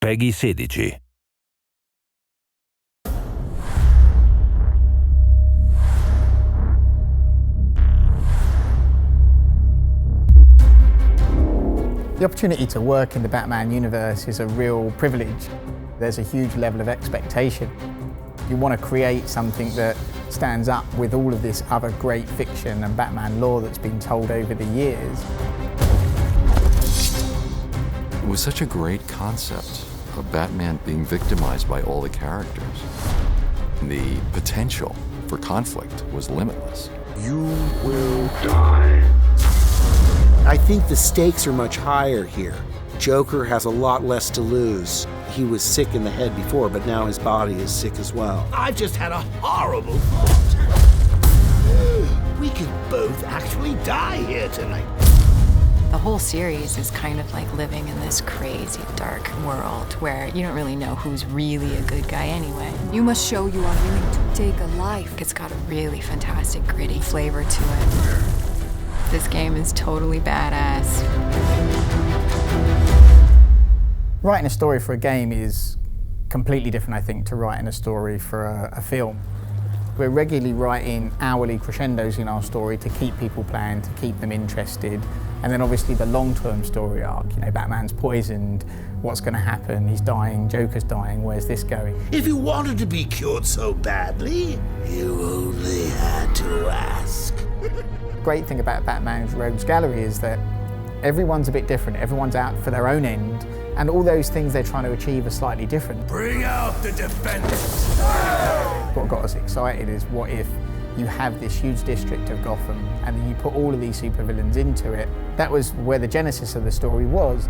Peggy 16. The opportunity to work in the Batman universe is a real privilege. There's a huge level of expectation. You want to create something that stands up with all of this other great fiction and Batman lore that's been told over the years. It was such a great concept of Batman being victimized by all the characters. The potential for conflict was limitless. You will die. I think the stakes are much higher here. Joker has a lot less to lose. He was sick in the head before, but now his body is sick as well. I've just had a horrible thought. We could both actually die here tonight. The whole series is kind of like living in this crazy, dark world where you don't really know who's really a good guy anyway. You must show you are willing to take a life. It's got a really fantastic, gritty flavor to it. This game is totally badass. Writing a story for a game is completely different, I think, to writing a story for a film. We're regularly writing hourly crescendos in our story to keep people playing, to keep them interested. And then obviously the long-term story arc, you know, Batman's poisoned, what's going to happen, he's dying, Joker's dying, where's this going? If you wanted to be cured so badly, you only had to ask. The great thing about Batman's Rogues Gallery is that everyone's a bit different, everyone's out for their own end, and all those things they're trying to achieve are slightly different. Bring out the defenders! What got us excited is what if you have this huge district of Gotham and then you put all of these supervillains into it. That was where the genesis of the story was.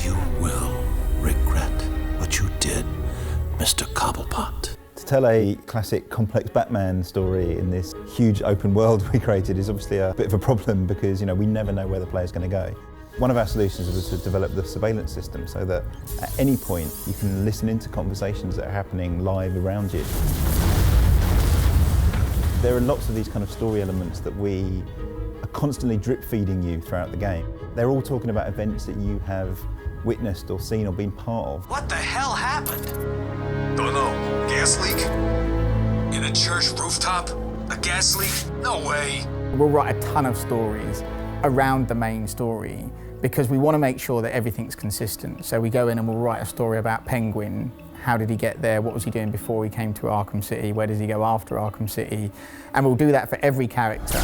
You will regret what you did, Mr. Cobblepot. To tell a classic complex Batman story in this huge open world we created is obviously a bit of a problem because, you know, we never know where the player's going to go. One of our solutions was to develop the surveillance system so that at any point you can listen into conversations that are happening live around you. There are lots of these kind of story elements that we are constantly drip feeding you throughout the game. They're all talking about events that you have witnessed or seen or been part of. What the hell happened? Don't know. Gas leak? In a church rooftop? A gas leak? No way. We'll write a ton of stories around the main story because we want to make sure that everything's consistent. So we go in and we'll write a story about Penguin. How did he get there? What was he doing before he came to Arkham City? Where does he go after Arkham City? And we'll do that for every character.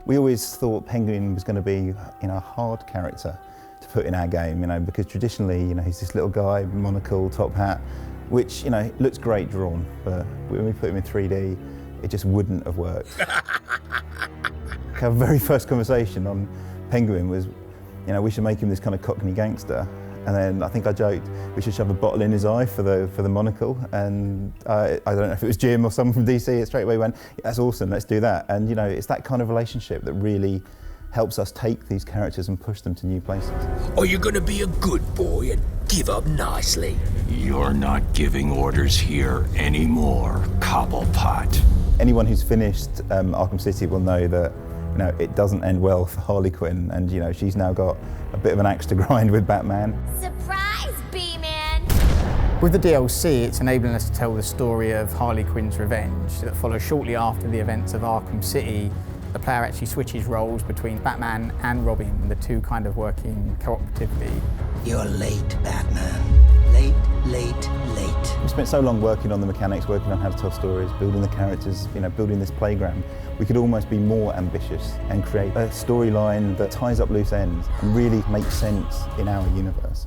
We always thought Penguin was going to be, you know, a hard character to put in our game, you know, because traditionally, you know, he's this little guy, monocle, top hat, which, you know, looks great drawn, but when we put him in 3D, it just wouldn't have worked. Our very first conversation on Penguin was, you know, we should make him this kind of Cockney gangster. And then I think I joked we should shove a bottle in his eye for the monocle. And I don't know if it was Jim or someone from DC, it straight away went, that's awesome, let's do that. And you know, it's that kind of relationship that really helps us take these characters and push them to new places. Or you're gonna be a good boy and give up nicely. You're not giving orders here anymore, Cobblepot. Anyone who's finished Arkham City will know that, you know, it doesn't end well for Harley Quinn, and you know, she's now got a bit of an axe to grind with Batman. Surprise, B-Man! With the DLC, it's enabling us to tell the story of Harley Quinn's revenge that follows shortly after the events of Arkham City. The player actually switches roles between Batman and Robin, the two kind of working cooperatively. You're late, Batman. Late, late, late. We spent so long working on the mechanics, working on how to tell stories, building the characters, you know, building this playground. We could almost be more ambitious and create a storyline that ties up loose ends and really makes sense in our universe.